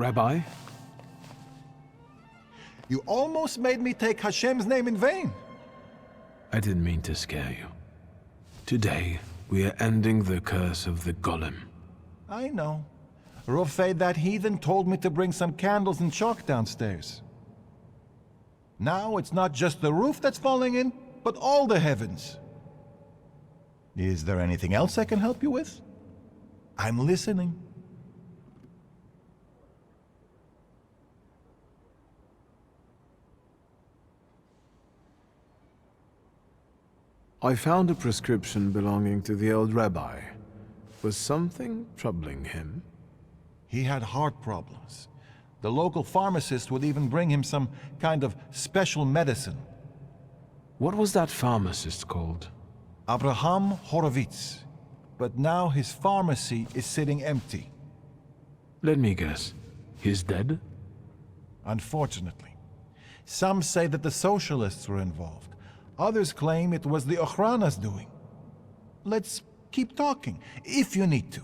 Rabbi? You almost made me take Hashem's name in vain. I didn't mean to scare you. Today, we are ending the curse of the golem. I know. Rosso, that heathen, told me to bring some candles and chalk downstairs. Now it's not just the roof that's falling in, but all the heavens. Is there anything else I can help you with? I'm listening. I found a prescription belonging to the old rabbi. Was something troubling him? He had heart problems. The local pharmacist would even bring him some kind of special medicine. What was that pharmacist called? Abraham Horowitz. But now his pharmacy is sitting empty. Let me guess. He's dead? Unfortunately. Some say that the socialists were involved. Others claim it was the Ochrana's doing. Let's keep talking, if you need to.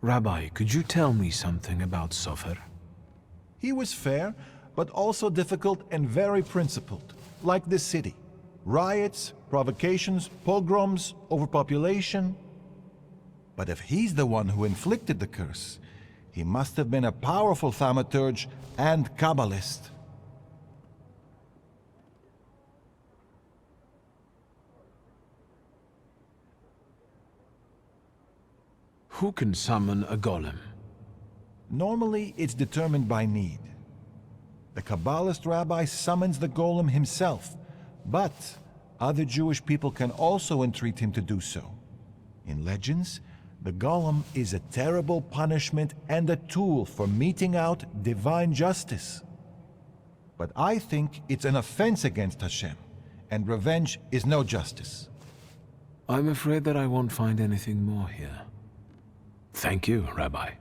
Rabbi, could you tell me something about Sofer? He was fair, but also difficult and very principled, like this city. Riots, provocations, pogroms, overpopulation. But if he's the one who inflicted the curse, he must have been a powerful Thaumaturge and Kabbalist. Who can summon a golem? Normally, it's determined by need. The Kabbalist rabbi summons the golem himself, but other Jewish people can also entreat him to do so. In legends, the golem is a terrible punishment and a tool for meting out divine justice. But I think it's an offense against Hashem, and revenge is no justice. I'm afraid that I won't find anything more here. Thank you, Rabbi.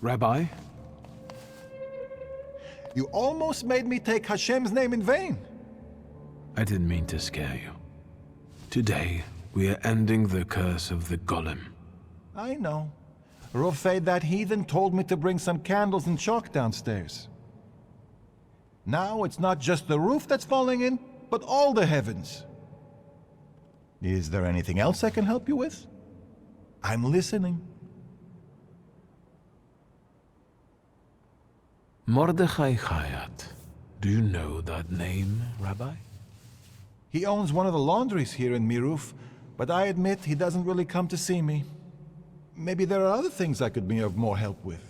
Rabbi? You almost made me take Hashem's name in vain. I didn't mean to scare you. Today, we are ending the curse of the golem. I know. Rosso, that heathen, told me to bring some candles and chalk downstairs. Now it's not just the roof that's falling in, but all the heavens. Is there anything else I can help you with? I'm listening. Mordechai Chayat. Do you know that name, Rabbi? He owns one of the laundries here in Miruf, but I admit he doesn't really come to see me. Maybe there are other things I could be of more help with.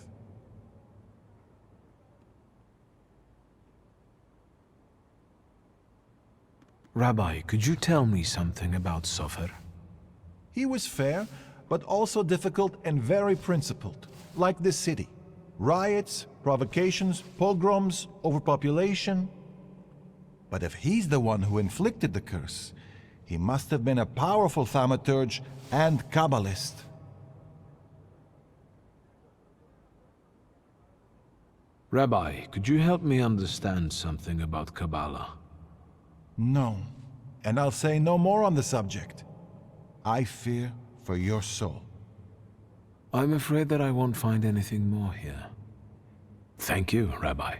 Rabbi, could you tell me something about Sofer? He was fair, but also difficult and very principled, like this city. Riots, provocations, pogroms, overpopulation. But if he's the one who inflicted the curse, he must have been a powerful Thaumaturge and Kabbalist. Rabbi, could you help me understand something about Kabbalah? No, and I'll say no more on the subject. I fear for your soul. I'm afraid that I won't find anything more here. Thank you, Rabbi.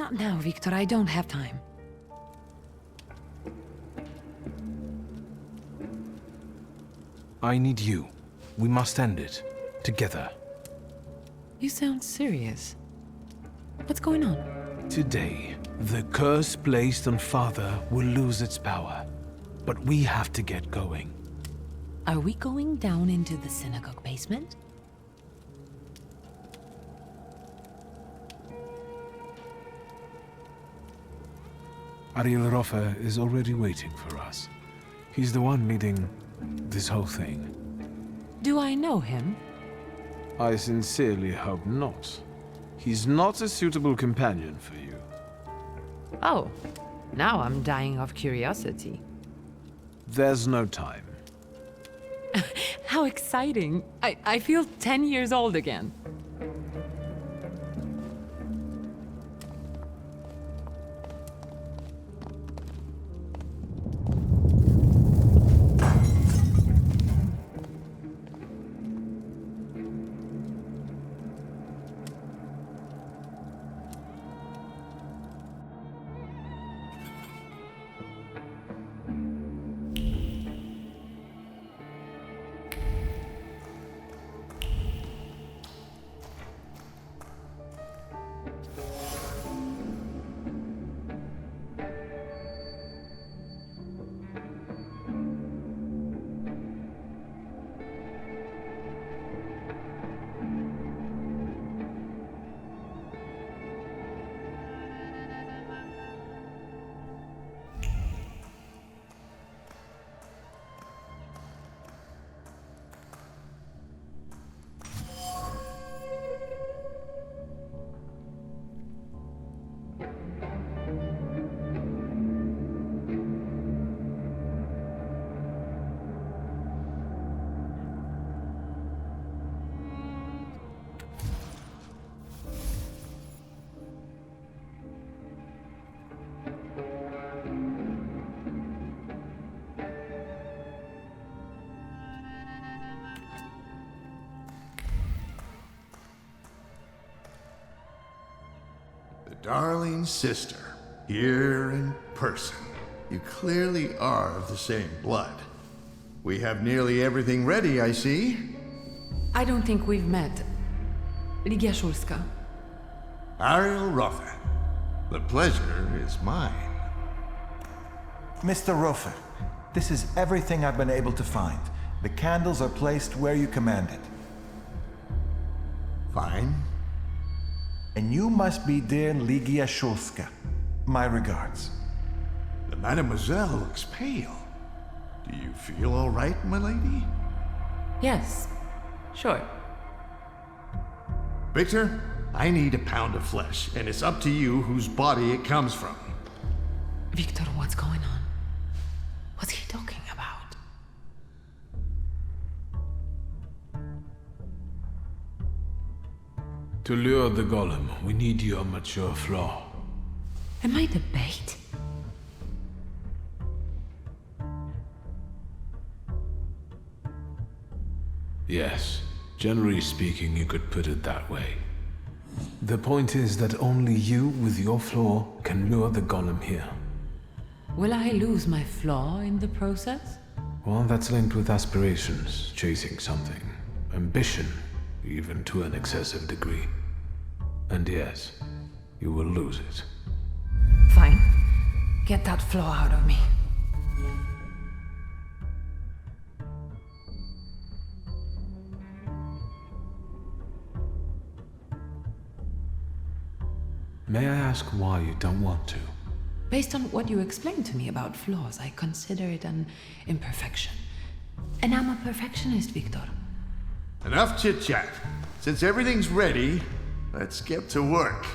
Not now, Victor. I don't have time. I need you. We must end it. Together. You sound serious. What's going on? Today, the curse placed on Father will lose its power. But we have to get going. Are we going down into the synagogue basement? Ariel Roffe is already waiting for us. He's the one leading this whole thing. Do I know him? I sincerely hope not. He's not a suitable companion for you. Oh, now I'm dying of curiosity. There's no time. How exciting! I feel 10 years old again. Darling sister, here in person. You clearly are of the same blood. We have nearly everything ready, I see. I don't think we've met. Ligia Szulska. Ariel Roffe. The pleasure is mine. Mr. Roffe, this is everything I've been able to find. The candles are placed where you commanded. Fine. And you must be dear Ligia Szulska. My regards. The mademoiselle looks pale. Do you feel all right, my lady? Yes, sure. Victor, I need a pound of flesh, and it's up to you whose body it comes from. Victor, what's going on? What's he talking about? To lure the golem, we need your mature flaw. Am I the bait? Yes, generally speaking, you could put it that way. The point is that only you with your flaw can lure the golem here. Will I lose my flaw in the process? Well, that's linked with aspirations, chasing something, ambition, even to an excessive degree. And yes, you will lose it. Fine. Get that flaw out of me. May I ask why you don't want to? Based on what you explained to me about flaws, I consider it an imperfection. And I'm a perfectionist, Victor. Enough chit-chat. Since everything's ready, let's get to work.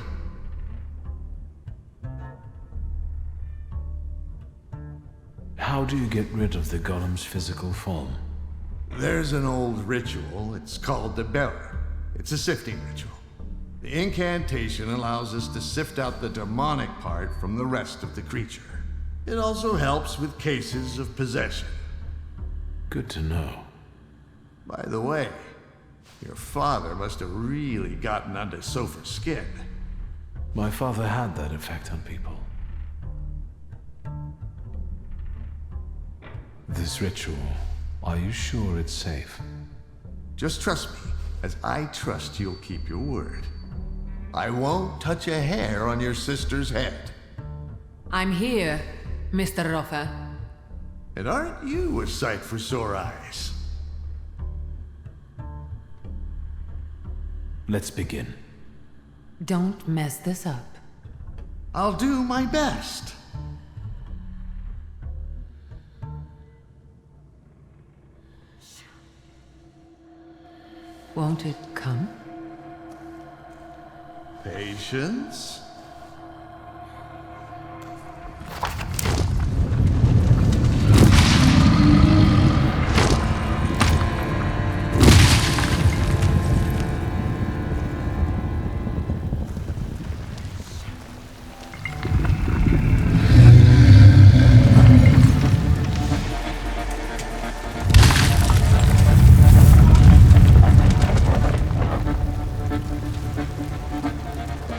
How do you get rid of the golem's physical form? There's an old ritual. It's called the Beller. It's a sifting ritual. The incantation allows us to sift out the demonic part from the rest of the creature. It also helps with cases of possession. Good to know. By the way, your father must have really gotten under Sopher's skin. My father had that effect on people. This ritual, are you sure it's safe? Just trust me, as I trust you'll keep your word. I won't touch a hair on your sister's head. I'm here, Mr. Rosso. And aren't you a sight for sore eyes? Let's begin. Don't mess this up. I'll do my best. Won't it come? Patience.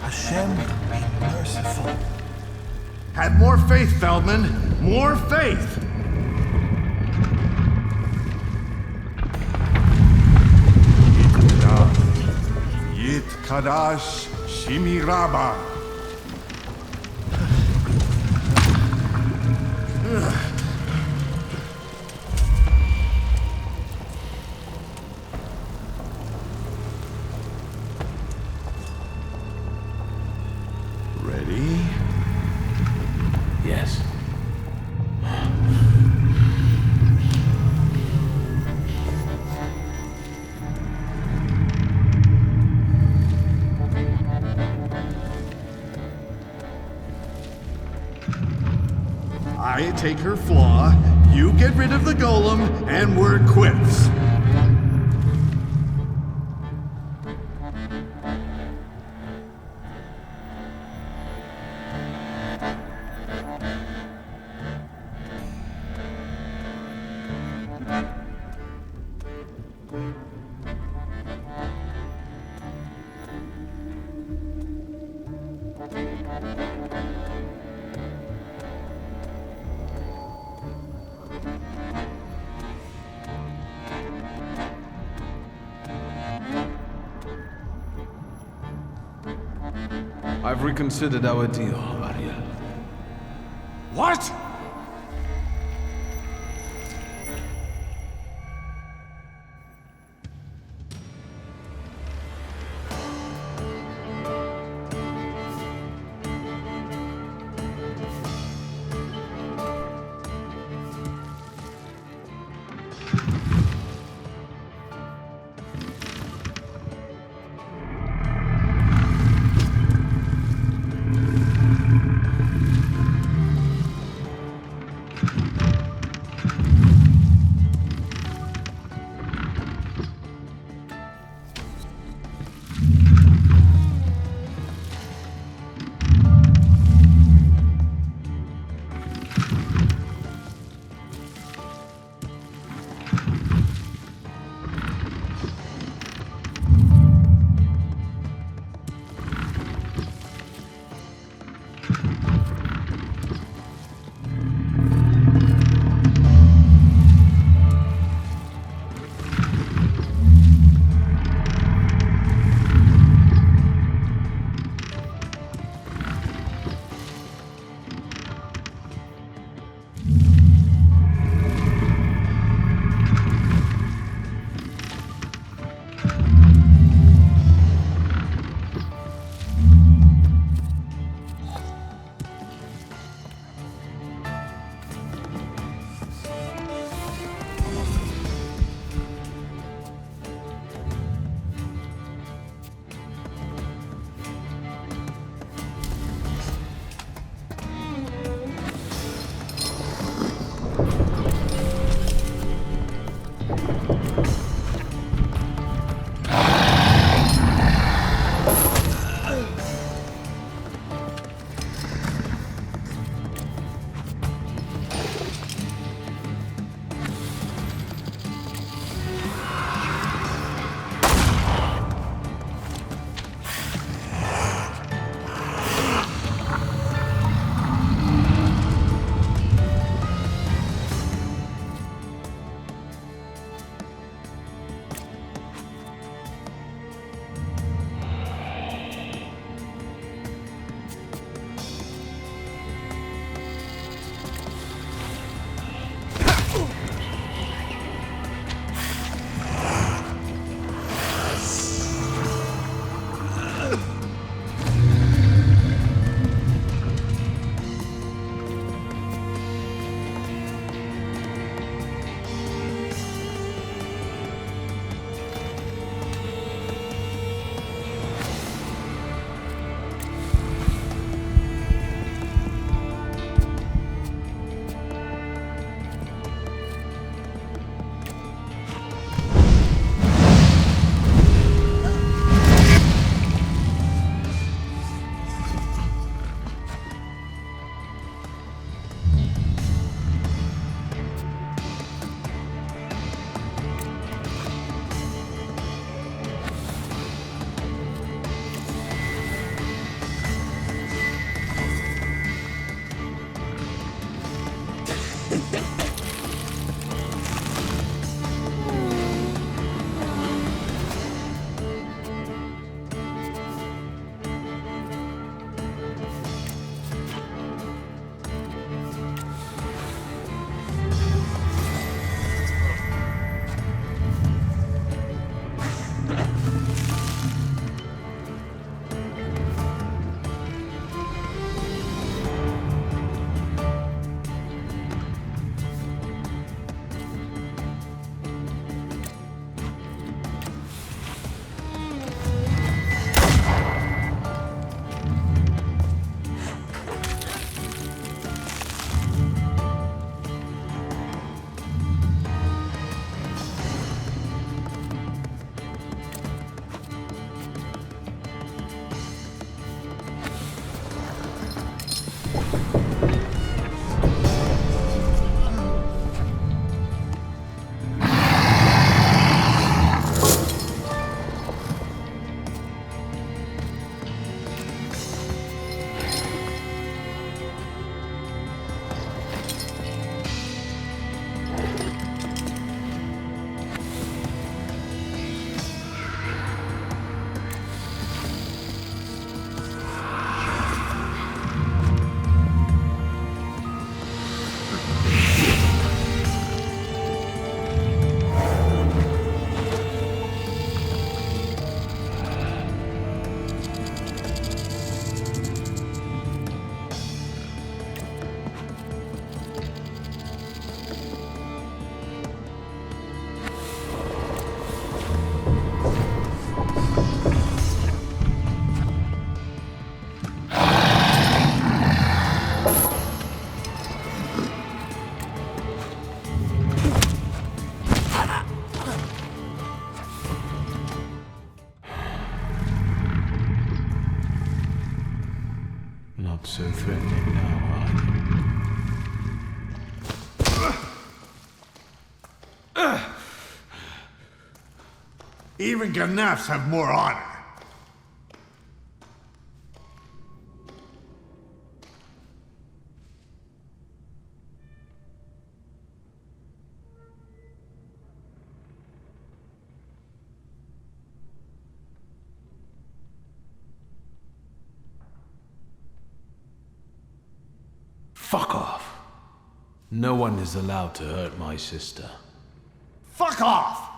Hashem, be merciful. Have more faith, Feldman. More faith. Yit Kadash Shimiraba. Ready? Yes. I take her flaw, you get rid of the golem, and we're quits. I've reconsidered our deal, Ariel. What? so threatening now, are you? Even Ganefs have more honor. Fuck off. No one is allowed to hurt my sister. Fuck off!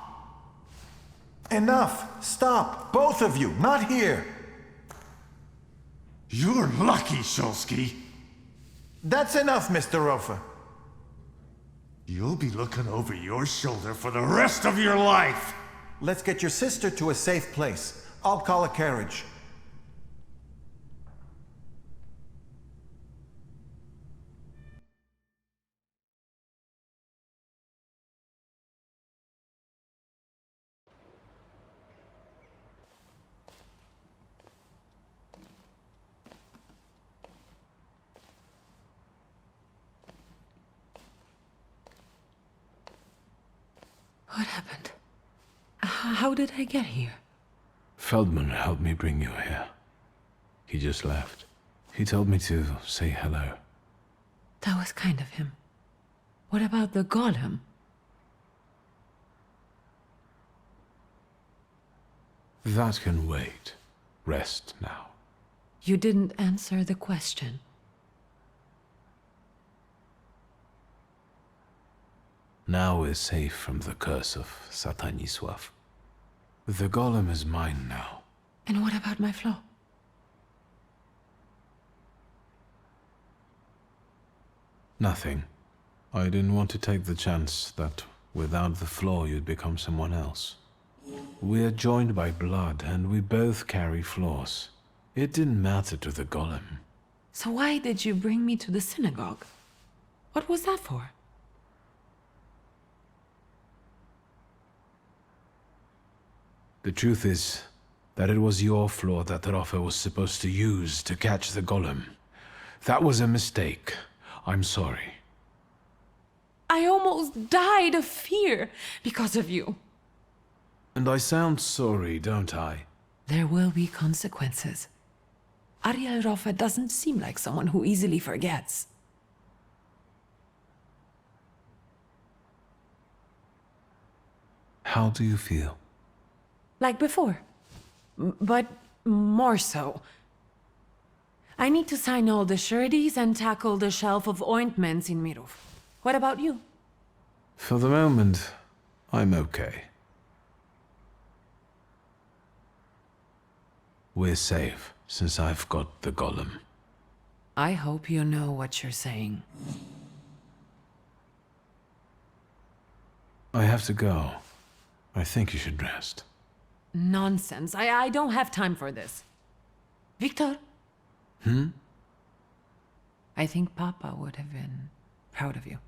Enough! Stop! Both of you! Not here! You're lucky, Shulsky. That's enough, Mr. Rofa. You'll be looking over your shoulder for the rest of your life. Let's get your sister to a safe place. I'll call a carriage. What happened? How did I get here? Feldman helped me bring you here. He just left. He told me to say hello. That was kind of him. What about the golem? That can wait. Rest now. You didn't answer the question. Now we're safe from the curse of Satanisław. The golem is mine now. And what about my flaw? Nothing. I didn't want to take the chance that without the flaw you'd become someone else. We're joined by blood, and we both carry flaws. It didn't matter to the golem. So why did you bring me to the synagogue? What was that for? The truth is that it was your flaw that Rosso was supposed to use to catch the golem. That was a mistake. I'm sorry. I almost died of fear because of you. And I sound sorry, don't I? There will be consequences. Ariel Rofa doesn't seem like someone who easily forgets. How do you feel? Like before. But more so. I need to sign all the sureties and tackle the shelf of ointments in Mirov. What about you? For the moment, I'm okay. We're safe, since I've got the golem. I hope you know what you're saying. I have to go. I think you should rest. Nonsense. I don't have time for this. Victor? I think Papa would have been proud of you.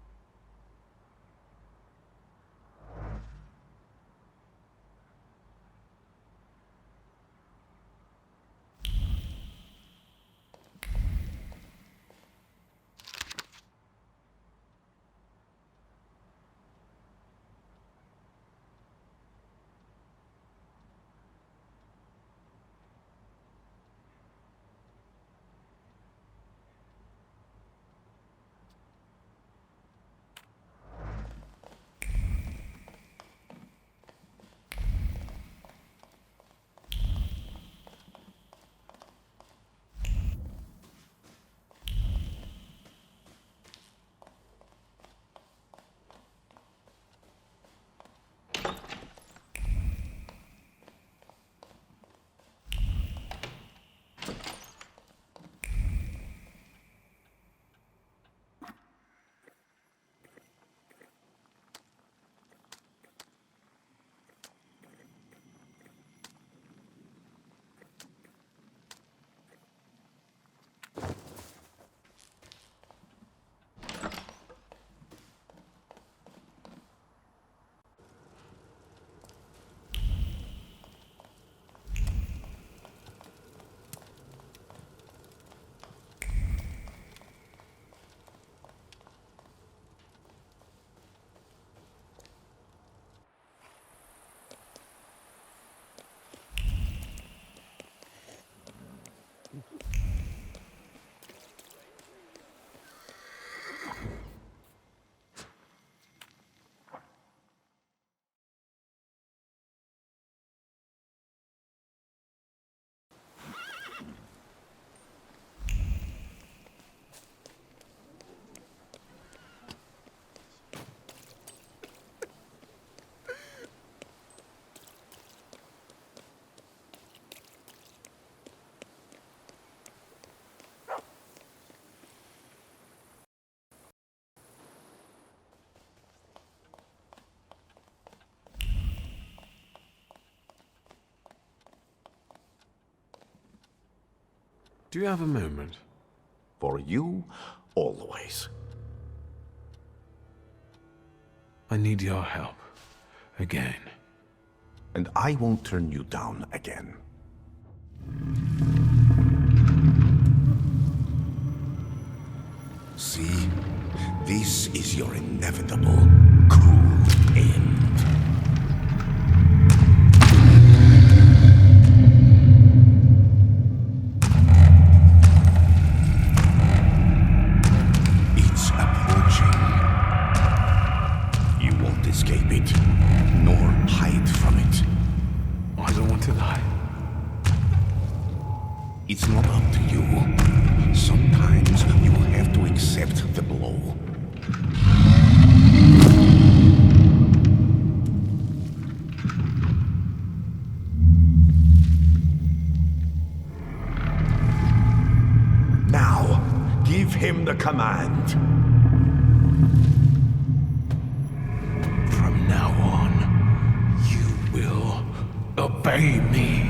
Do you have a moment? For you, always. I need your help. Again. And I won't turn you down again. See? This is your inevitable, cruel end. It's approaching. You won't escape it, nor hide from it. I don't want to die. It's not up to you. Sometimes you have to accept the blow. Now, give him the command. From now on, you will obey me.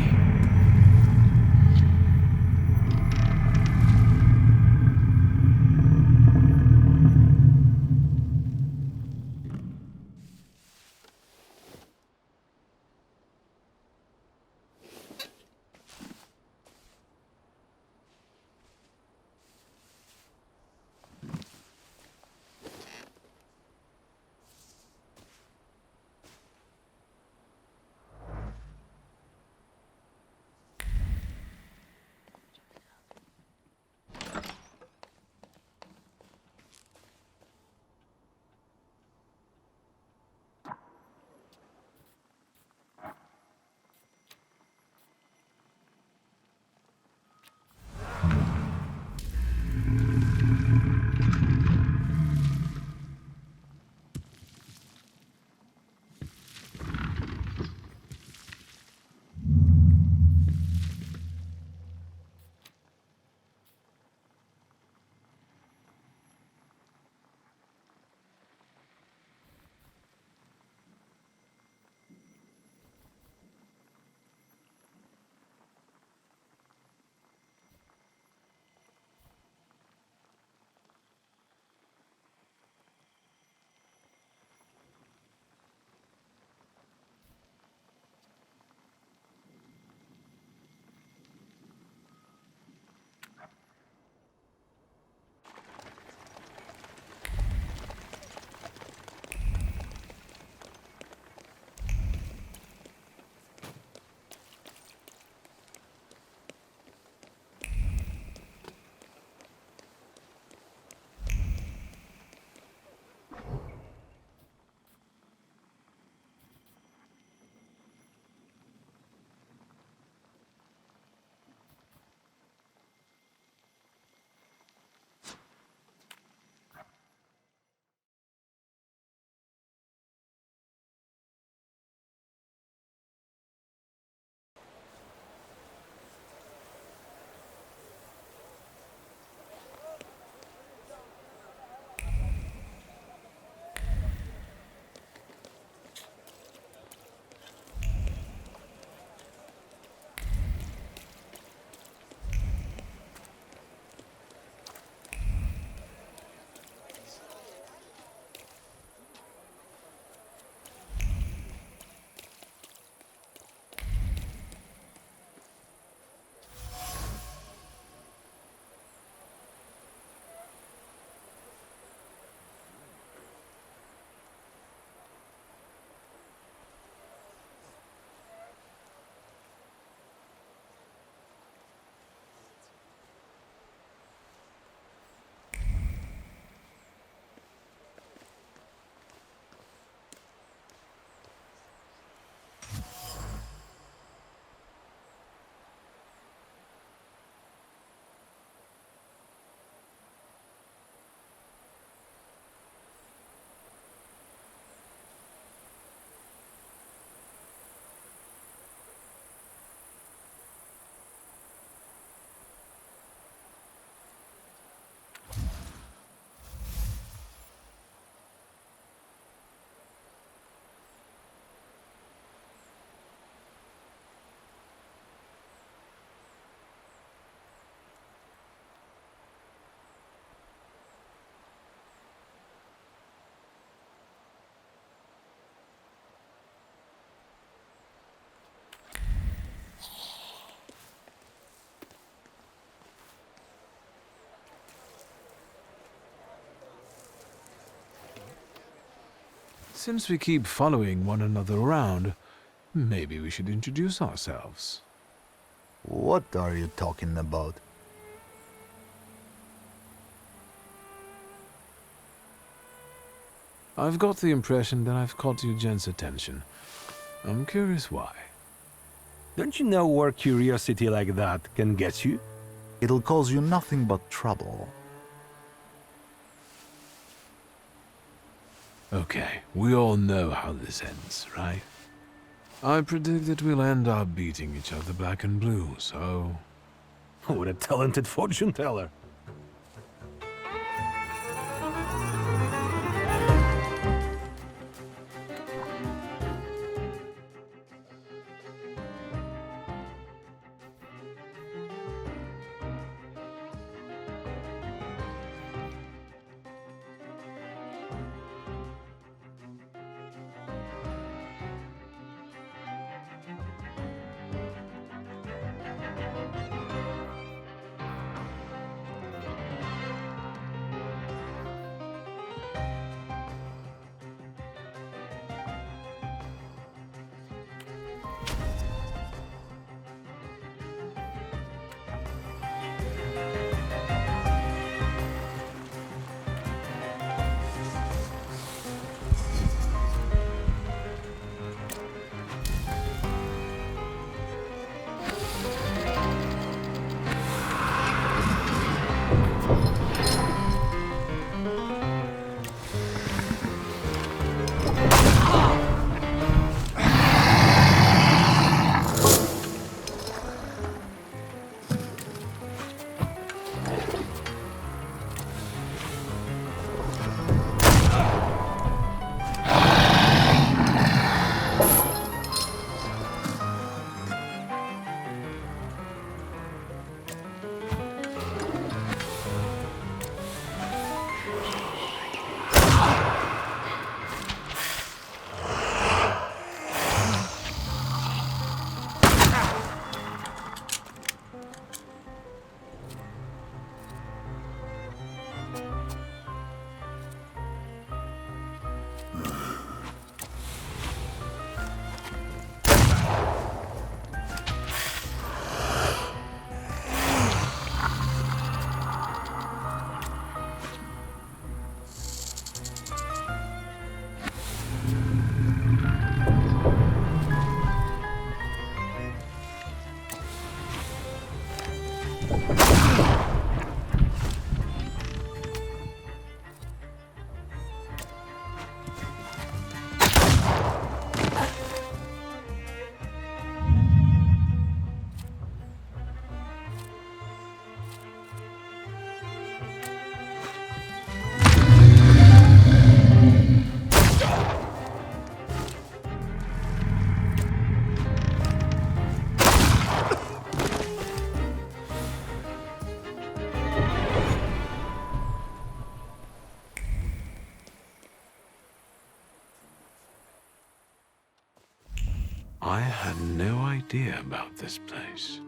Since we keep following one another around, maybe we should introduce ourselves. What are you talking about? I've got the impression that I've caught you gents' attention. I'm curious why. Don't you know where curiosity like that can get you? It'll cause you nothing but trouble. Okay, we all know how this ends, right? I predict that we'll end up beating each other black and blue, so... What a talented fortune teller. I had no idea about this place.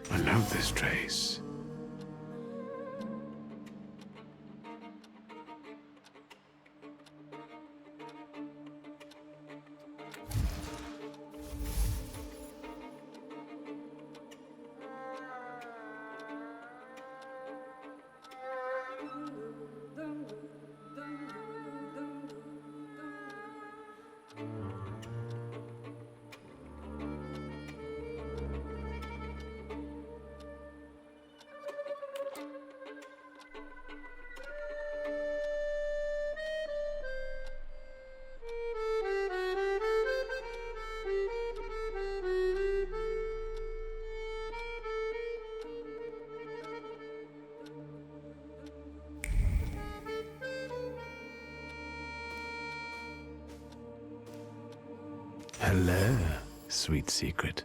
I know this trace. Hello, sweet secret.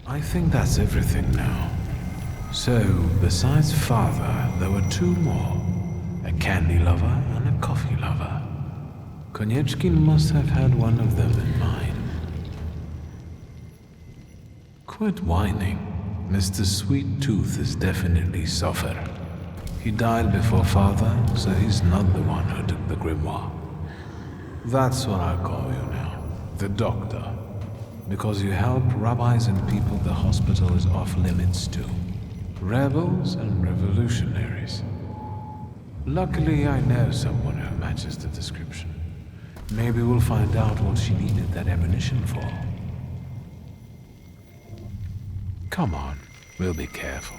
I think that's everything now. So, besides father, there were two more. A candy lover and a coffee lover. Konieczkin must have had one of them in mind. Quit whining. Mr. Sweet Tooth is definitely suffer. He died before father, so he's not the one who took the grimoire. That's what I call you now. The doctor. Because you help rabbis and people the hospital is off limits to. Rebels and revolutionaries. Luckily, I know someone who matches the description. Maybe we'll find out what she needed that ammunition for. Come on, we'll be careful.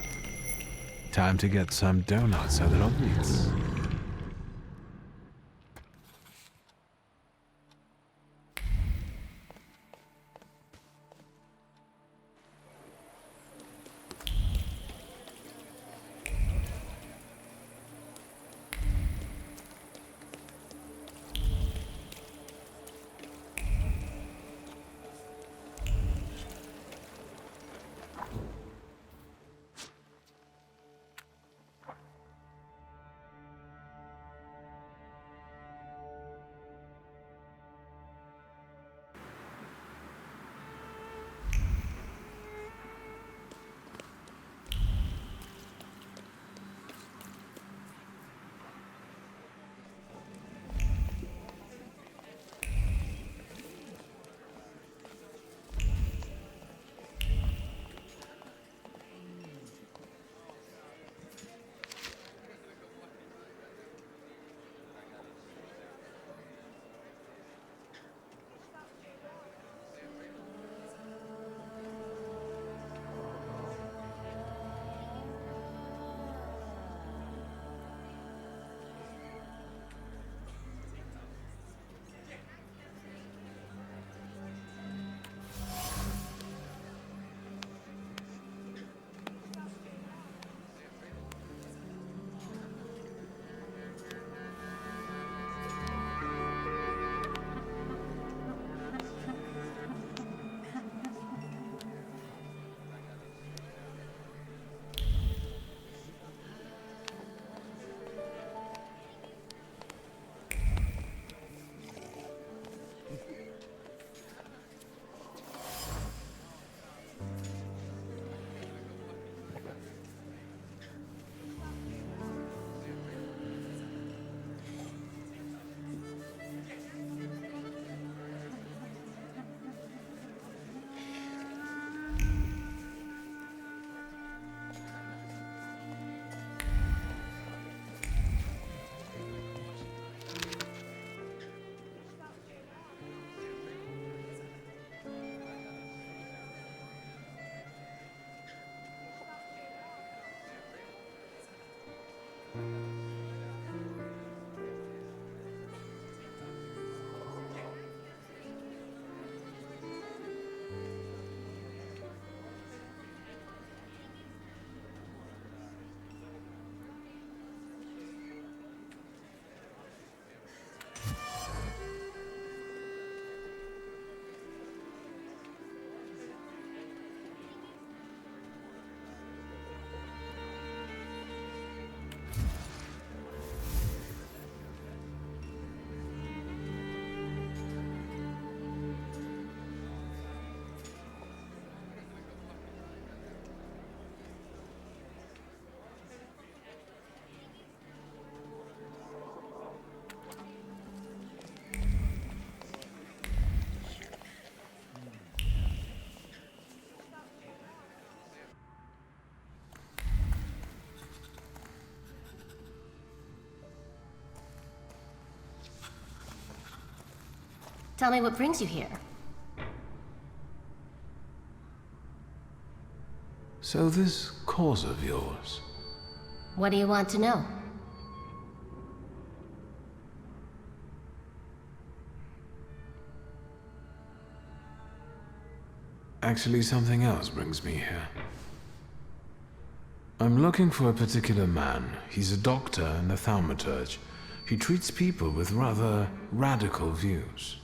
Time to get some donuts at Robbie's. Tell me what brings you here. So this cause of yours, What do you want to know? actually something else brings me here. I'm looking for a particular man. He's a doctor and a Thaumaturge. He treats people with rather radical views.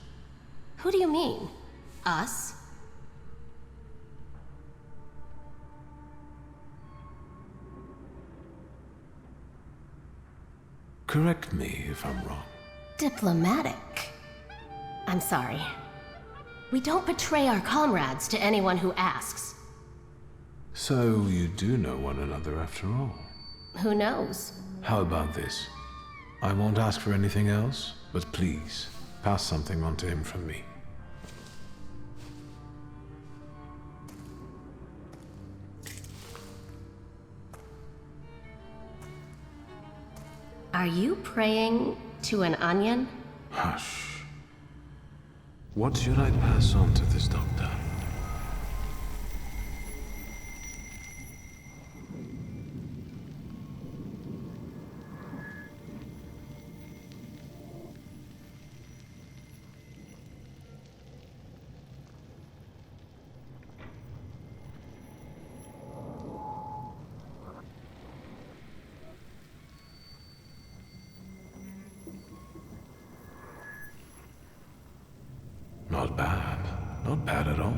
Who do you mean? Us? Correct me if I'm wrong. Diplomatic. I'm sorry. We don't betray our comrades to anyone who asks. So you do know one another after all. Who knows? How about this? I won't ask for anything else, but please, pass something on to him from me. Are you praying to an onion? Hush. What should I pass on to this doctor? Not bad. Not bad at all.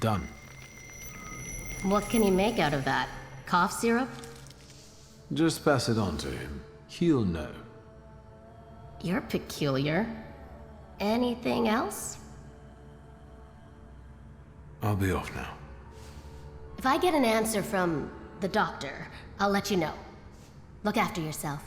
Done. What can you make out of that? Cough syrup? Just pass it on to him. He'll know. You're peculiar. Anything else? I'll be off now. If I get an answer from the doctor, I'll let you know. Look after yourself.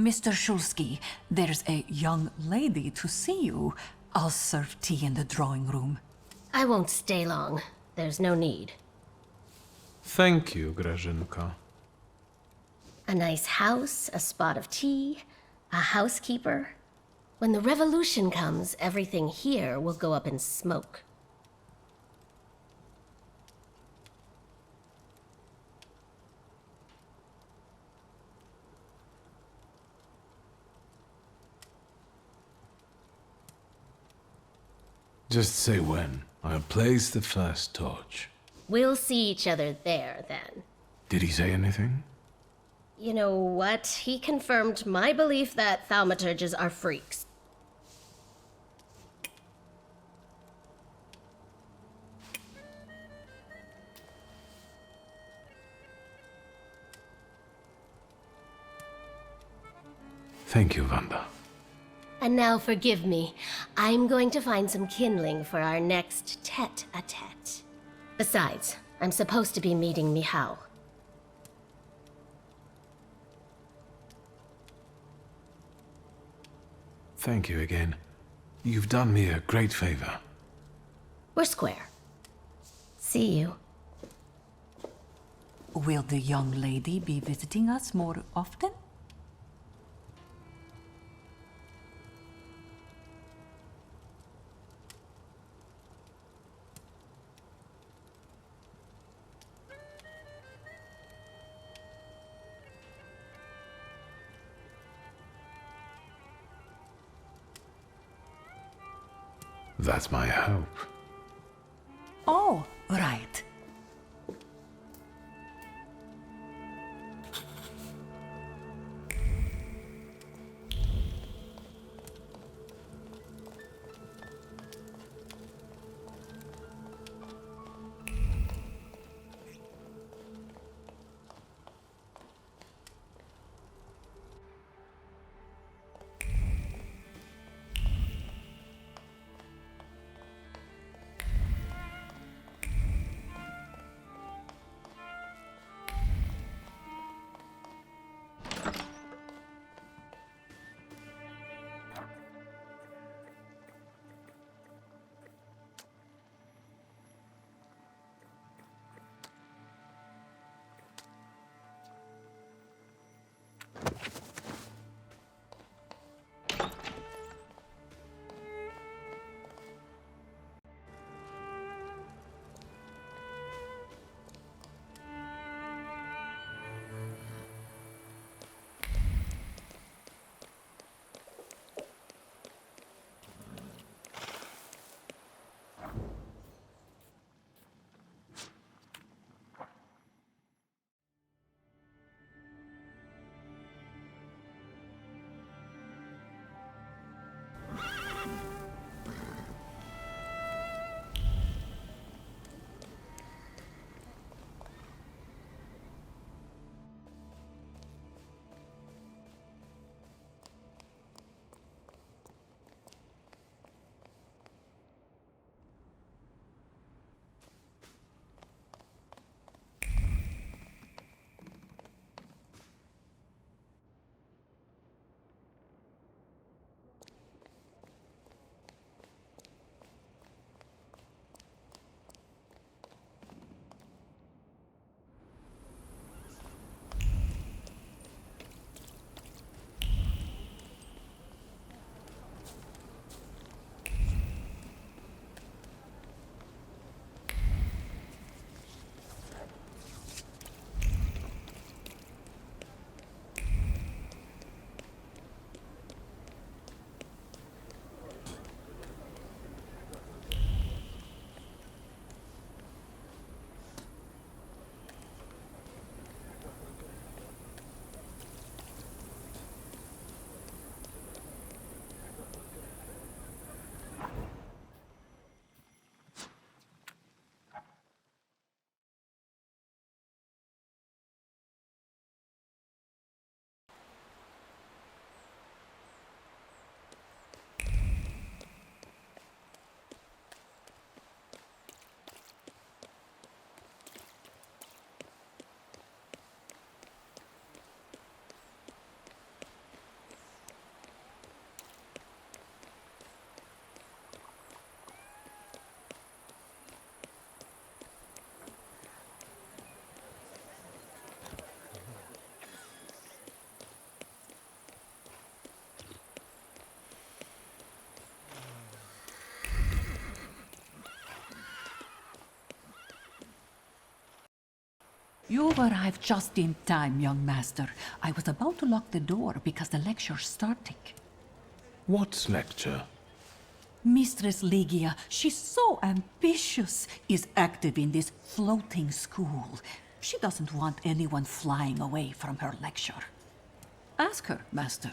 Mr. Shulsky, there's a young lady to see you. I'll serve tea in the drawing room. I won't stay long. There's no need. Thank you, Grażynka. A nice house, a spot of tea, a housekeeper. When the revolution comes, everything here will go up in smoke. Just say when. I'll place the first torch. We'll see each other there, then. Did he say anything? You know what? He confirmed my belief that Thaumaturges are freaks. Thank you, Wanda. And now forgive me. I'm going to find some kindling for our next tete-a-tete. Besides, I'm supposed to be meeting Mihao. Thank you again. You've done me a great favor. We're square. See you. Will the young lady be visiting us more often? That's my hope. Oh, right. You arrived just in time, young master. I was about to lock the door because the lecture's starting. What lecture? Mistress Ligia, she's so ambitious, is active in this floating school. She doesn't want anyone flying away from her lecture. Ask her, master.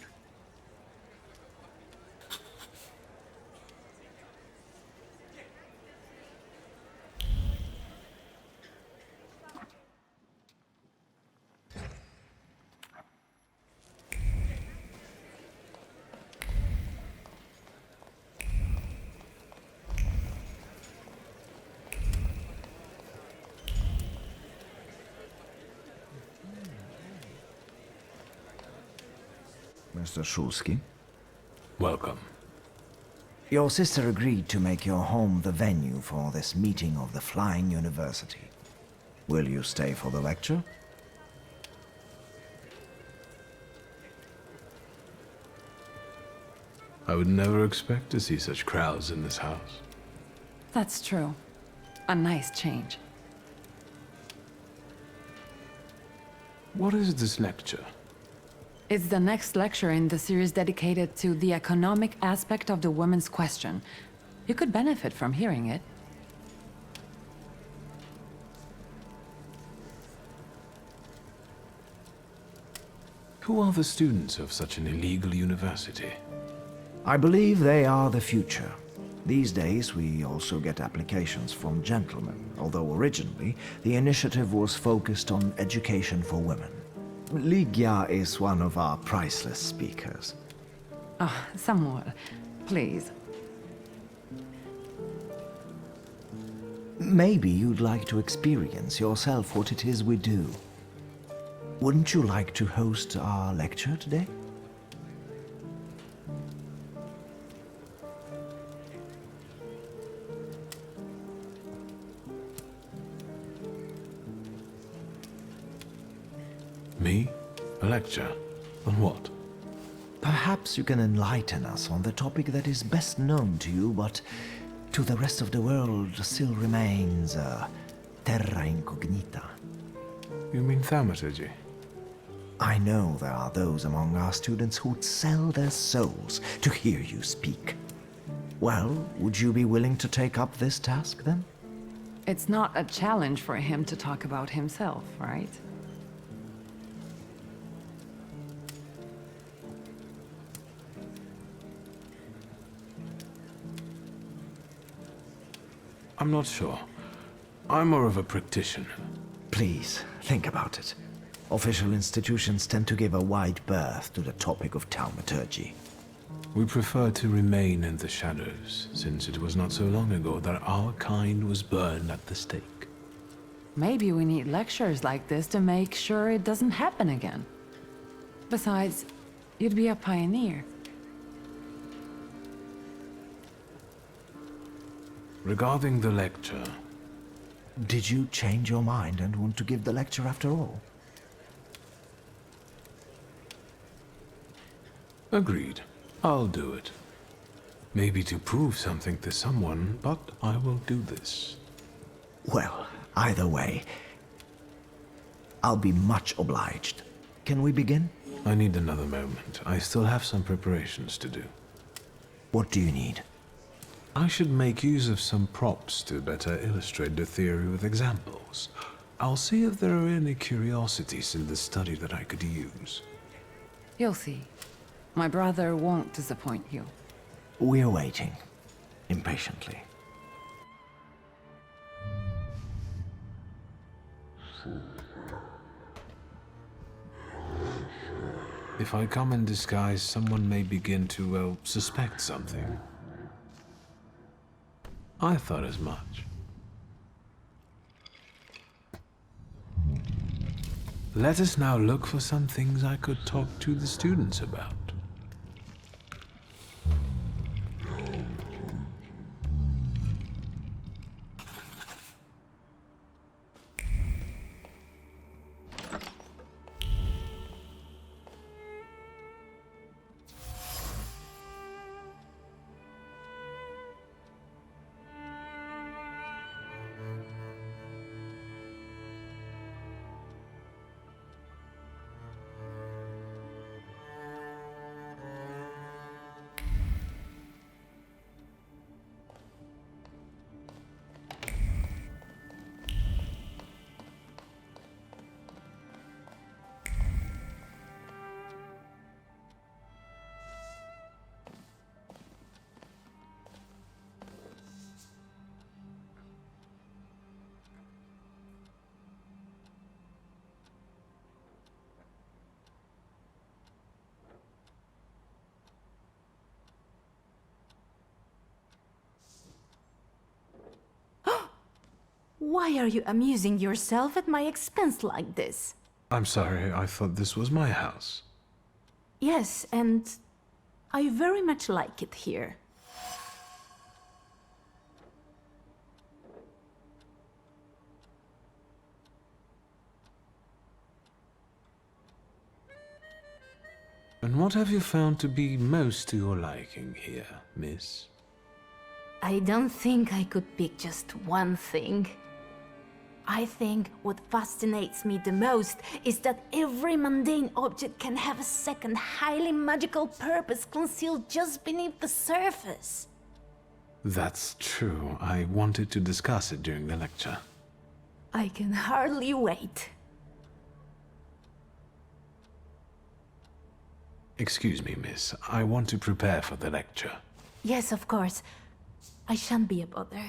Mr. Shulsky. Welcome. Your sister agreed to make your home the venue for this meeting of the Flying University. Will you stay for the lecture? I would never expect to see such crowds in this house. That's true. A nice change. What is this lecture? It's the next lecture in the series dedicated to the economic aspect of the women's question. You could benefit from hearing it. Who are the students of such an illegal university? I believe they are the future. These days, we also get applications from gentlemen, although originally the initiative was focused on education for women. Ligia is one of our priceless speakers. Ah, Samuel, please. Maybe you'd like to experience yourself what it is we do. Wouldn't you like to host our lecture today? Me? A lecture? On what? Perhaps you can enlighten us on the topic that is best known to you, but to the rest of the world still remains terra incognita. You mean Thaumaturge? I know there are those among our students who'd sell their souls to hear you speak. Well, would you be willing to take up this task, then? It's not a challenge for him to talk about himself, right? I'm not sure. I'm more of a practitioner. Please, think about it. Official institutions tend to give a wide berth to the topic of Thaumaturgy. We prefer to remain in the shadows, since it was not so long ago that our kind was burned at the stake. Maybe we need lectures like this to make sure it doesn't happen again. Besides, you'd be a pioneer. Regarding the lecture, Did you change your mind and want to give the lecture after all? agreed. I'll do it. Maybe to prove something to someone, but I will do this. Well, either way, I'll be much obliged. Can we begin? I need another moment. I still have some preparations to do. What do you need? I should make use of some props to better illustrate the theory with examples. I'll see if there are any curiosities in the study that I could use. You'll see. My brother won't disappoint you. We're waiting, impatiently. If I come in disguise, someone may begin to, well, suspect something. I thought as much. Let us now look for some things I could talk to the students about. Why are you amusing yourself at my expense like this? I'm sorry, I thought this was my house. Yes, and I very much like it here. And what have you found to be most to your liking here, miss? I don't think I could pick just one thing. I think what fascinates me the most is that every mundane object can have a second, highly magical purpose concealed just beneath the surface. That's true. I wanted to discuss it during the lecture. I can hardly wait. Excuse me, miss. I want to prepare for the lecture. Yes, of course. I shan't be a bother.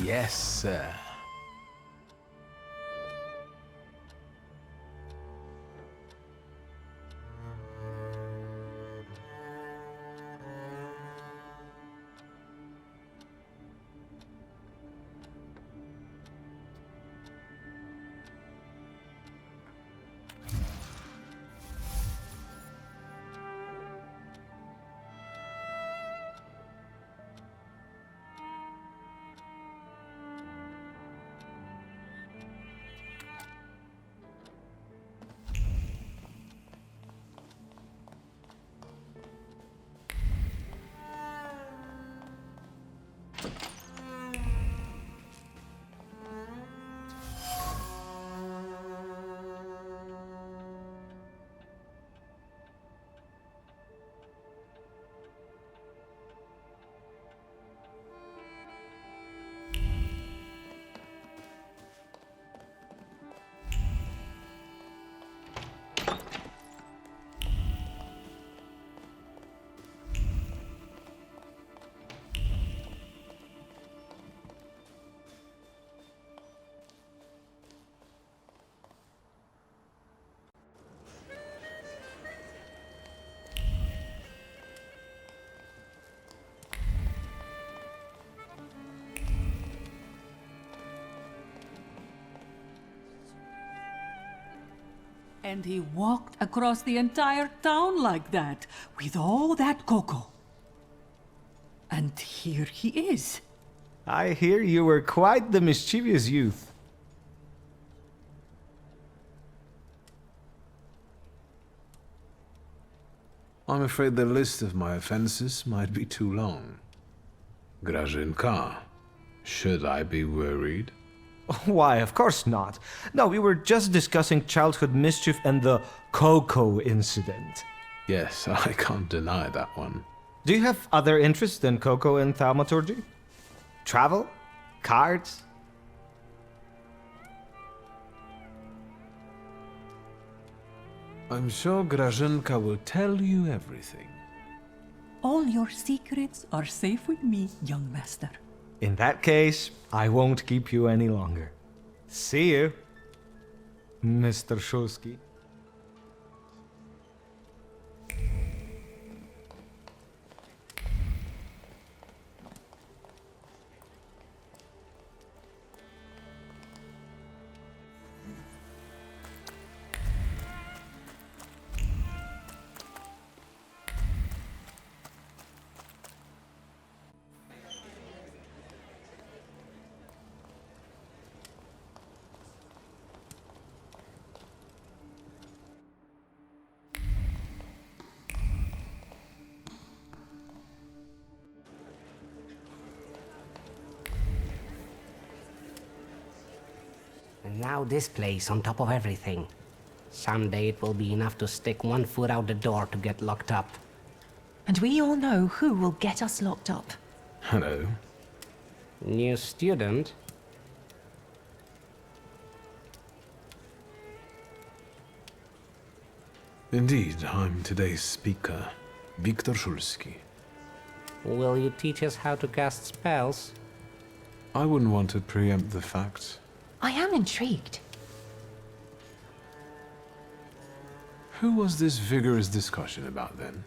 Yes, sir. And he walked across the entire town like that, with all that cocoa. And here he is. I hear you were quite the mischievous youth. I'm afraid the list of my offenses might be too long. Grażynka, should I be worried? Why, of course not. No, we were just discussing childhood mischief and the cocoa incident. Yes, I can't deny that one. Do you have other interests than cocoa and thaumaturgy? Travel? Cards? I'm sure Grażynka will tell you everything. All your secrets are safe with me, young master. In that case, I won't keep you any longer. See you, Mr. Szulski. And now this place on top of everything. Someday it will be enough to stick one foot out the door to get locked up. And we all know who will get us locked up. Hello. New student? Indeed, I'm today's speaker, Wiktor Szulski. Will you teach us how to cast spells? I wouldn't want to preempt the facts. I am intrigued. Who was this vigorous discussion about then?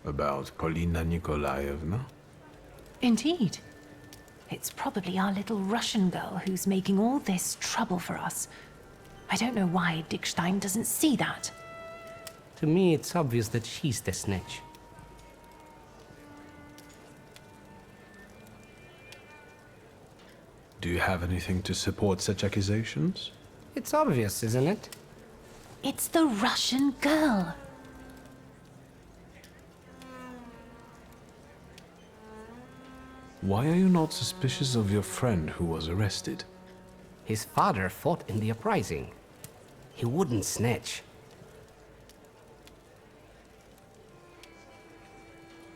About Polina Nikolaevna? Indeed. It's probably our little Russian girl who's making all this trouble for us. I don't know why Dickstein doesn't see that. To me, it's obvious that she's the snitch. Do you have anything to support such accusations? It's obvious, isn't it? It's the Russian girl. Why are you not suspicious of your friend who was arrested? His father fought in the uprising. He wouldn't snitch.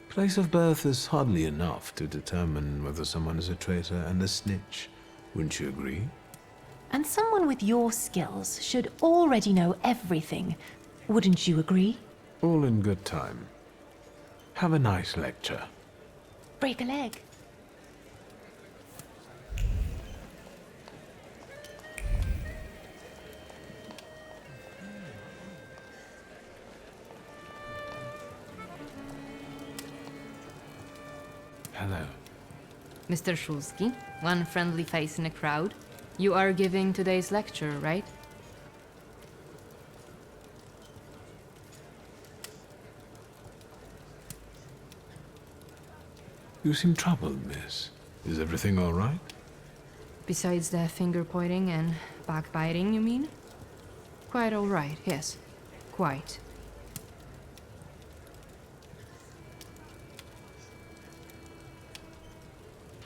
Place of birth is hardly enough to determine whether someone is a traitor and a snitch. Wouldn't you agree? And someone with your skills should already know everything. Wouldn't you agree? All in good time. Have a nice lecture. Break a leg. Hello. Mr. Szulski, one friendly face in a crowd. You are giving today's lecture, right? You seem troubled, miss. Is everything all right? Besides the finger pointing and backbiting, you mean? Quite all right, yes. Quite.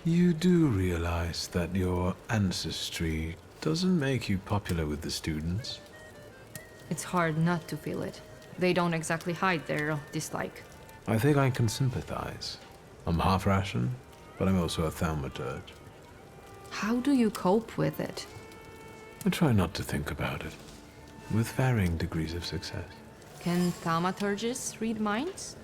You do realize that your ancestry doesn't make you popular with the students? It's hard not to feel it. They don't exactly hide their dislike. I think I can sympathize. I'm half Russian, but I'm also a Thaumaturge. How do you cope with it? I try not to think about it, with varying degrees of success. Can thaumaturges read minds?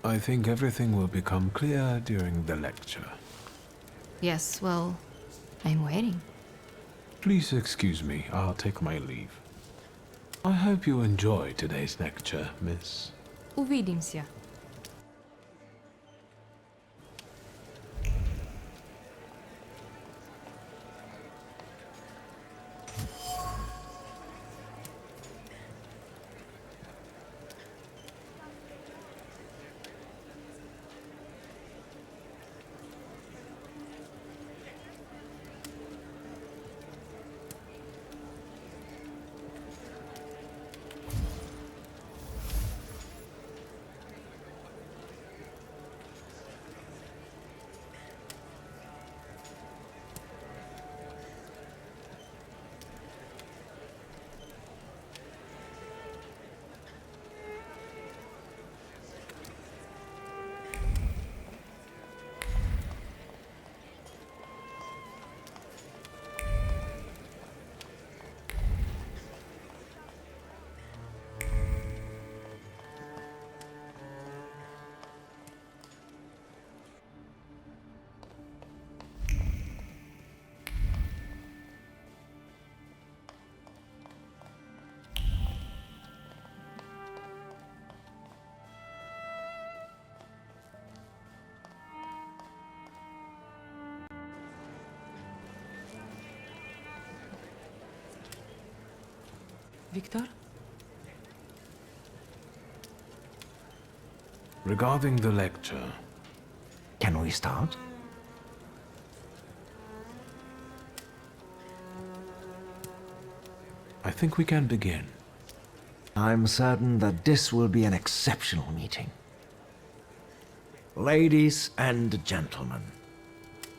I think everything will become clear during the lecture. Yes, well, I'm waiting. Please excuse me, I'll take my leave. I hope you enjoy today's lecture, miss. Увидимся. Victor? Regarding the lecture, Can we start? I think we can begin. I'm certain that this will be an exceptional meeting. Ladies and gentlemen,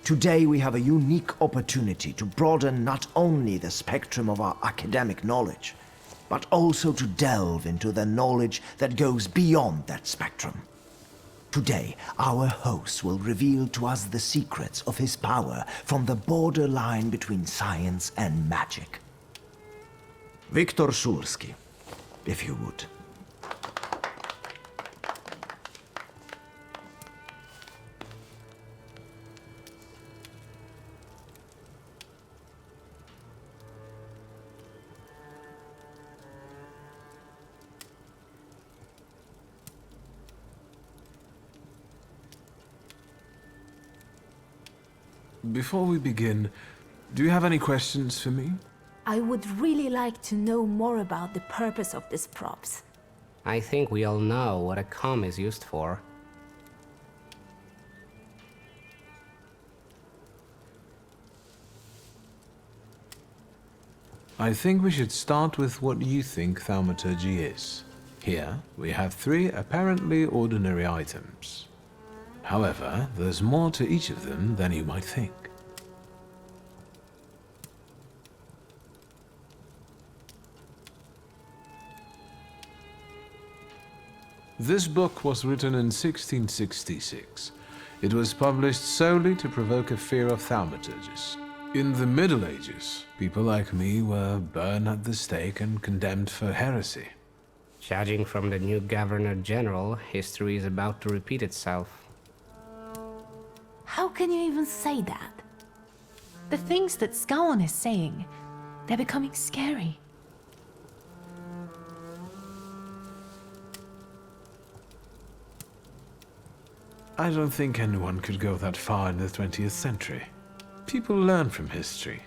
today we have a unique opportunity to broaden not only the spectrum of our academic knowledge, but also to delve into the knowledge that goes beyond that spectrum. Today, our host will reveal to us the secrets of his power from the borderline between science and magic. Viktor Szulski, if you would. Before we begin, do you have any questions for me? I would really like to know more about the purpose of these props. I think we all know what a comb is used for. I think we should start with what you think Thaumaturge is. Here, we have 3 apparently ordinary items. However, there's more to each of them than you might think. This book was written in 1666. It was published solely to provoke a fear of thaumaturges. In the Middle Ages, people like me were burned at the stake and condemned for heresy. Judging from the new Governor General, history is about to repeat itself. How can you even say that? The things that Scowen is saying, they're becoming scary. I don't think anyone could go that far in the 20th century. People learn from history.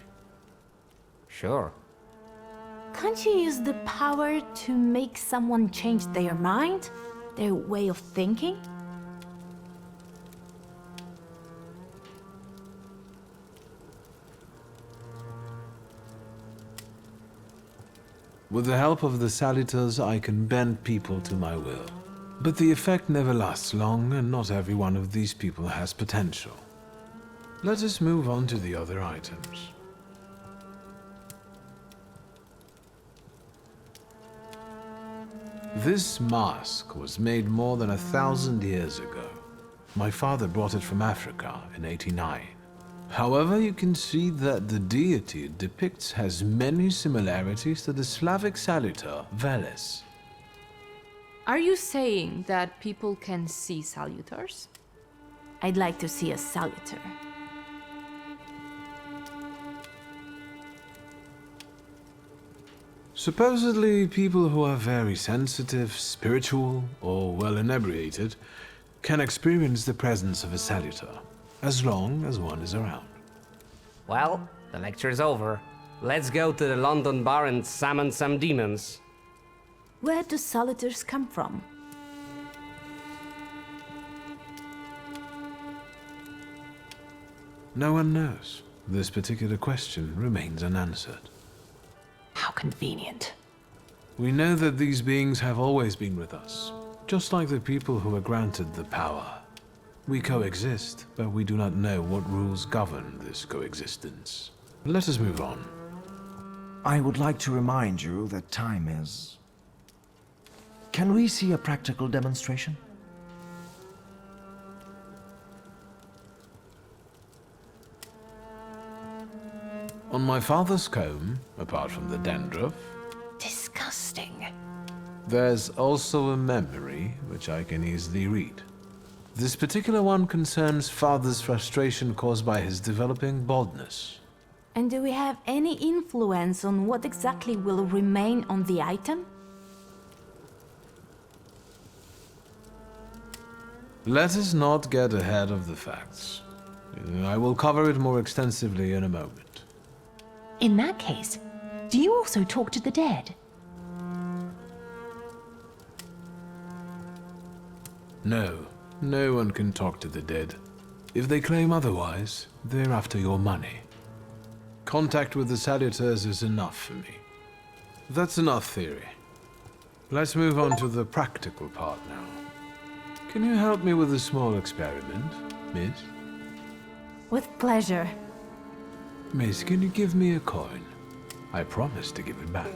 Sure. Can't you use the power to make someone change their mind? Their way of thinking? With the help of the Salutors, I can bend people to my will. But the effect never lasts long, and not every one of these people has potential. Let us move on to the other items. This mask was made more than 1,000 years ago. My father brought it from Africa in '89. However, you can see that the deity it depicts has many similarities to the Slavic salutor, Veles. Are you saying that people can see salutors? I'd like to see a salutor. Supposedly, people who are very sensitive, spiritual, or well inebriated can experience the presence of a salutor, as long as one is around. Well, the lecture's over. Let's go to the London bar and summon some demons. Where do salutors come from? No one knows. This particular question remains unanswered. How convenient. We know that these beings have always been with us, just like the people who were granted the power. We coexist, but we do not know what rules govern this coexistence. Let us move on. I would like to remind you that time is... Can we see a practical demonstration? On my father's comb, apart from the dandruff, Disgusting. there's also a memory which I can easily read. This particular one concerns father's frustration caused by his developing baldness. And do we have any influence on what exactly will remain on the item? Let us not get ahead of the facts. I will cover it more extensively in a moment. In that case, do you also talk to the dead? No, no one can talk to the dead. If they claim otherwise, they're after your money. Contact with the saluteurs is enough for me. That's enough theory. Let's move on to the practical part now. Can you help me with a small experiment, miss? With pleasure. Miss, can you give me a coin? I promise to give it back.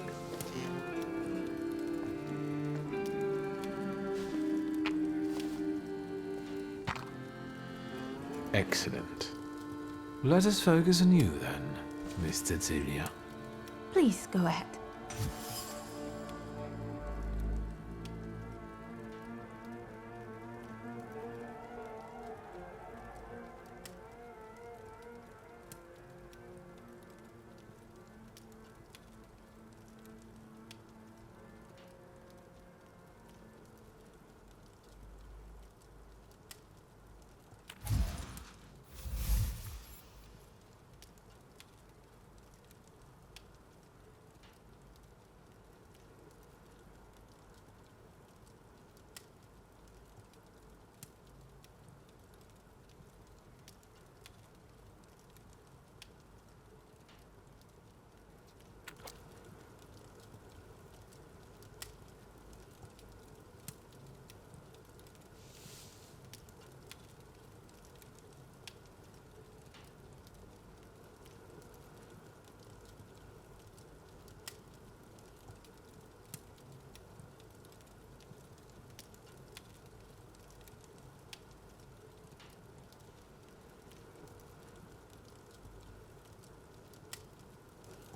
Excellent. Let us focus on you then, Miss Cecilia. Please go ahead.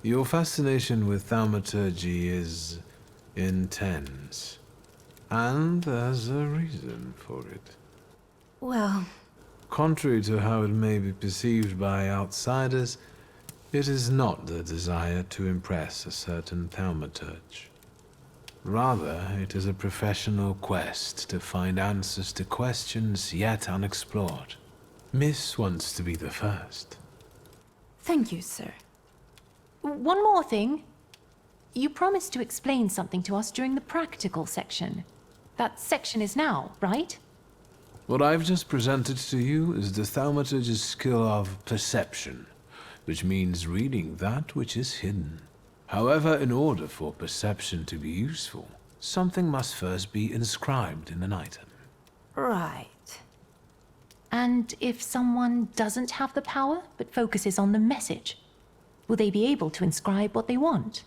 Your fascination with thaumaturgy is intense. And there's a reason for it. Well, Contrary to how it may be perceived by outsiders, it is not the desire to impress a certain thaumaturge. Rather, it is a professional quest to find answers to questions yet unexplored. Miss wants to be the first. Thank you, sir. One more thing. You promised to explain something to us during the practical section. That section is now, right? What I've just presented to you is the thaumaturge's skill of perception, which means reading that which is hidden. However, in order for perception to be useful, something must first be inscribed in an item. Right. And if someone doesn't have the power, but focuses on the message, will they be able to inscribe what they want?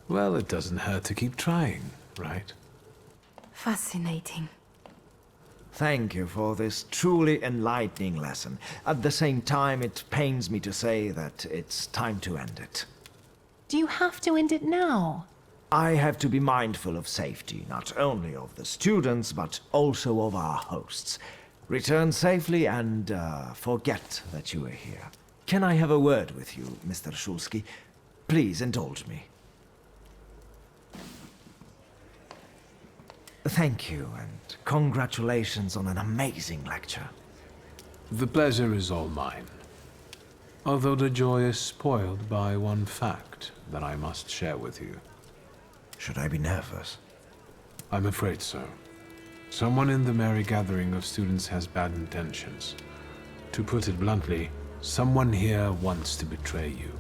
Well, it doesn't hurt to keep trying, right? fascinating. Thank you for this truly enlightening lesson. At the same time, it pains me to say that it's time to end it. Do you have to end it now? I have to be mindful of safety, not only of the students, but also of our hosts. Return safely and forget that you are here. Can I have a word with you, Mr. Shulsky? Please indulge me. Thank you, and congratulations on an amazing lecture. The pleasure is all mine. Although the joy is spoiled by one fact that I must share with you. Should I be nervous? I'm afraid so. Someone in the merry gathering of students has bad intentions. To put it bluntly, someone here wants to betray you.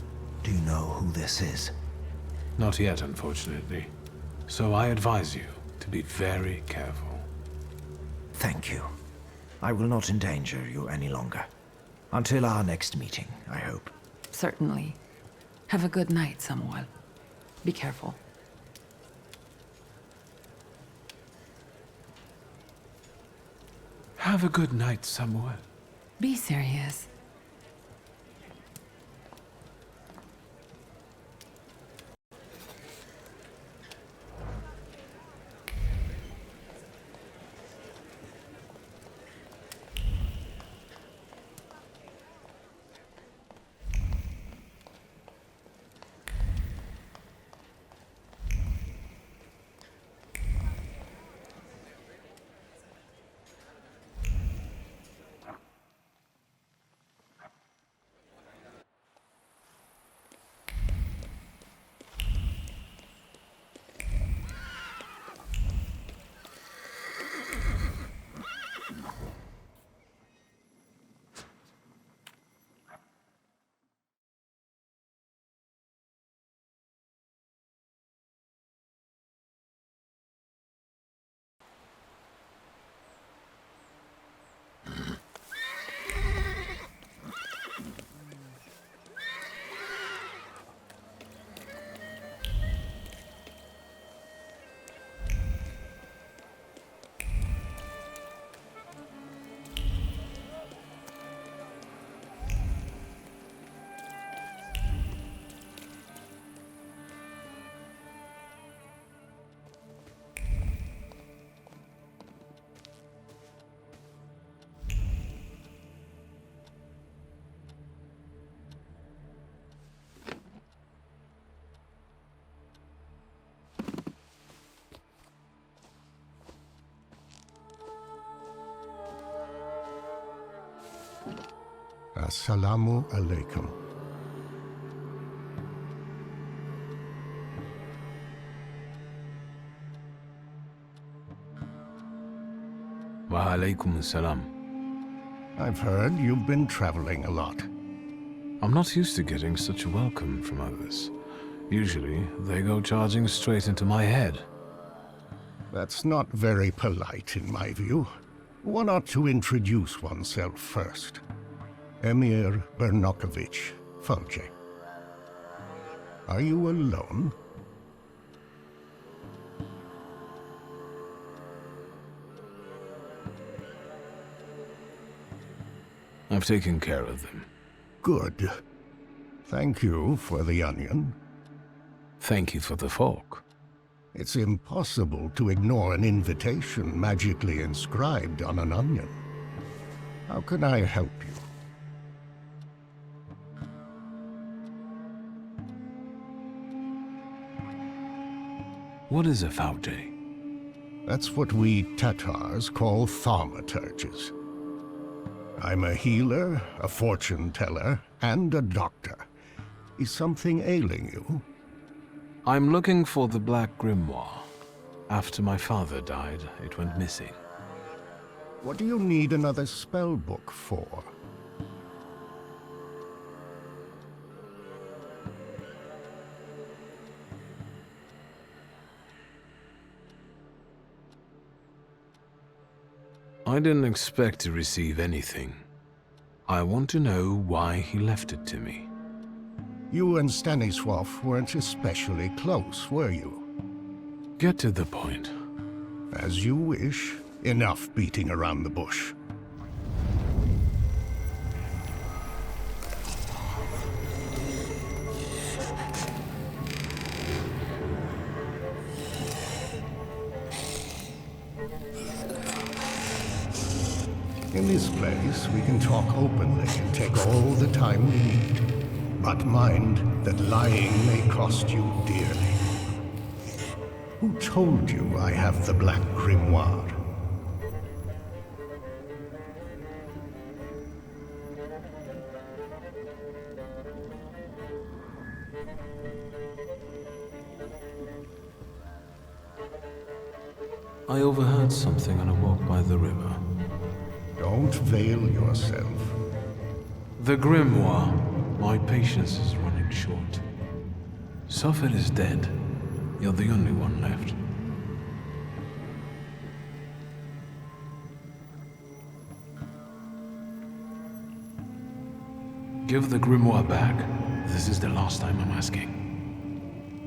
Do you know who this is? Not yet, unfortunately. So I advise you to be very careful. Thank you. I will not endanger you any longer. Until our next meeting, I hope. Certainly. Have a good night, Samuel. Be careful. Have a good night, Samuel. Be serious. Assalamu alaikum. Wa alaikum salam. I've heard you've been traveling a lot. I'm not used to getting such a welcome from others. Usually, they go charging straight into my head. That's not very polite in my view. One ought to introduce oneself first. Emir Bernakovich, Fulge. Are you alone? I've taken care of them. Good. Thank you for the onion. Thank you for the fork. It's impossible to ignore an invitation magically inscribed on an onion. How can I help you? What is a Faude? That's what we Tatars call Thaumaturges. I'm a healer, a fortune teller, and a doctor. Is something ailing you? I'm looking for the Black Grimoire. After my father died, it went missing. What do you need another spell book for? I didn't expect to receive anything. I want to know why he left it to me. You and Stanisław weren't especially close, were you? Get to the point. As you wish. Enough beating around the bush. In this place, we can talk openly and take all the time we need. But mind that lying may cost you dearly. Who told you I have the Black Grimoire? I overheard something on a walk by the river. Don't veil yourself. The Grimoire. My patience is running short. Suffolk is dead. You're the only one left. Give the Grimoire back. This is the last time I'm asking.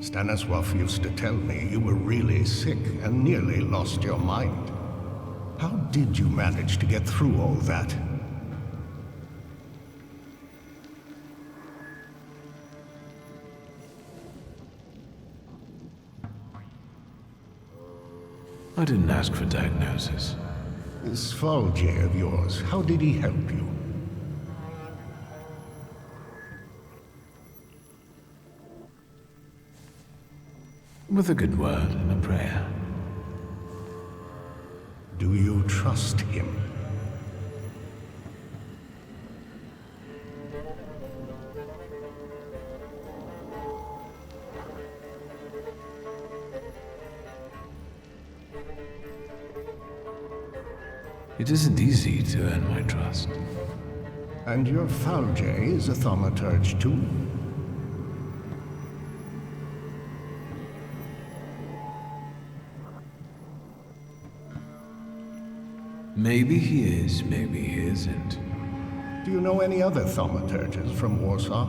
Stanisław used to tell me you were really sick and nearly lost your mind. How did you manage to get through all that? I didn't ask for diagnosis. This Fulge of yours, how did he help you? With a good word and a prayer. Do you trust him? It isn't easy to earn my trust. And your Fulge is a Thaumaturge too? Maybe he is, maybe he isn't. Do you know any other Thaumaturges from Warsaw?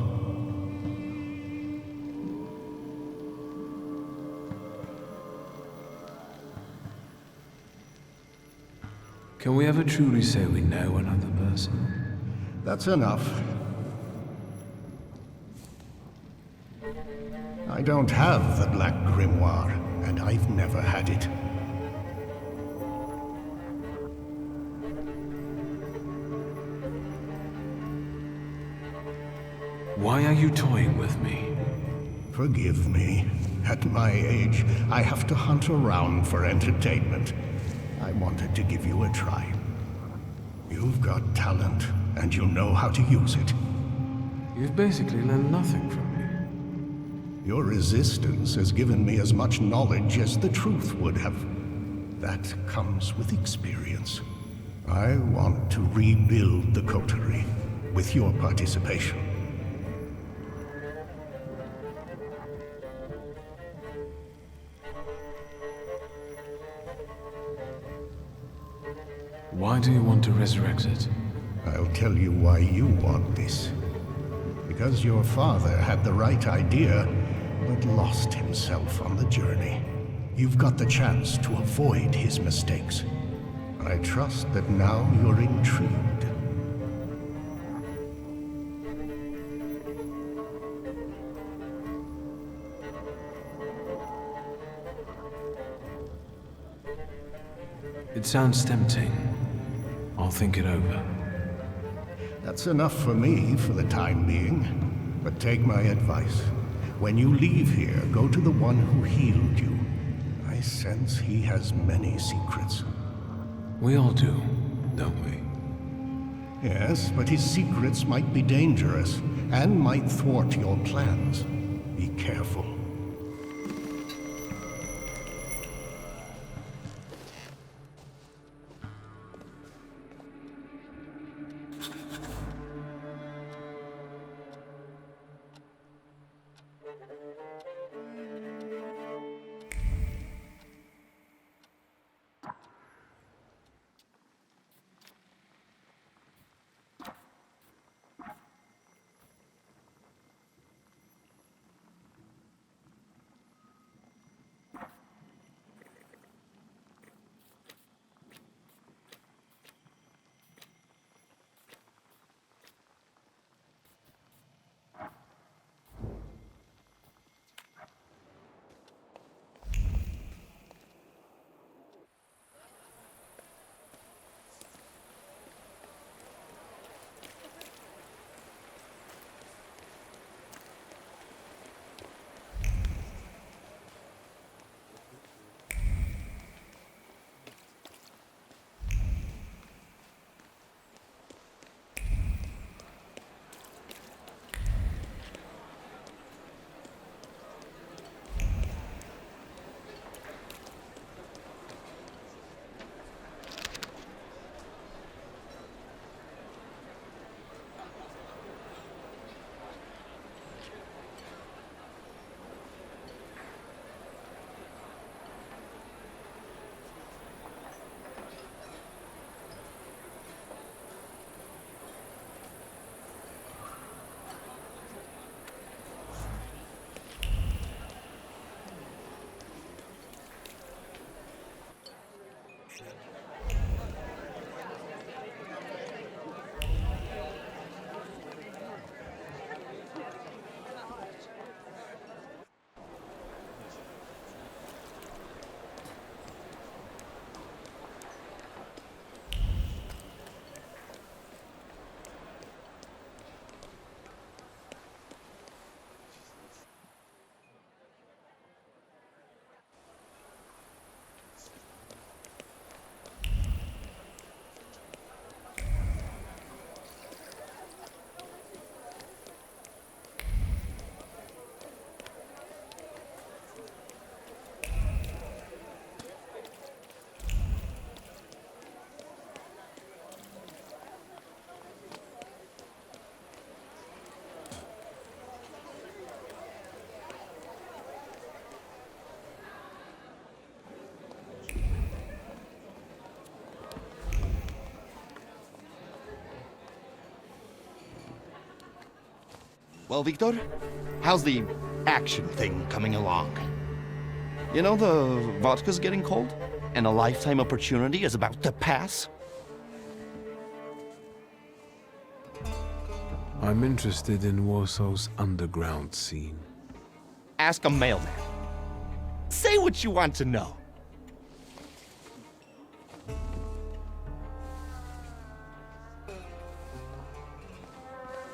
Can we ever truly say we know another person? That's enough. I don't have the Black Grimoire, and I've never had it. Why are you toying with me? Forgive me. At my age, I have to hunt around for entertainment. I wanted to give you a try. You've got talent, and you know how to use it. You've basically learned nothing from me. Your resistance has given me as much knowledge as the truth would have. That comes with experience. I want to rebuild the coterie with your participation. Why do you want to resurrect it? I'll tell you why you want this. Because your father had the right idea, but lost himself on the journey. You've got the chance to avoid his mistakes. I trust that now you're intrigued. It sounds tempting. I'll think it over. That's enough for me for the time being. But take my advice. When you leave here, go to the one who healed you. I sense he has many secrets. We all do, don't we? Yes, but his secrets might be dangerous, and might thwart your plans. Be careful. Well, Victor, how's the action thing coming along? You know, the vodka's getting cold, and a lifetime opportunity is about to pass. I'm interested in Warsaw's underground scene. Ask a mailman. Say what you want to know.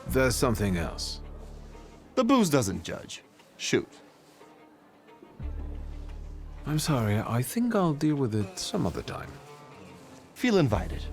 There's something else. The booze doesn't judge. Shoot. I'm sorry, I think I'll deal with it some other time. Feel invited.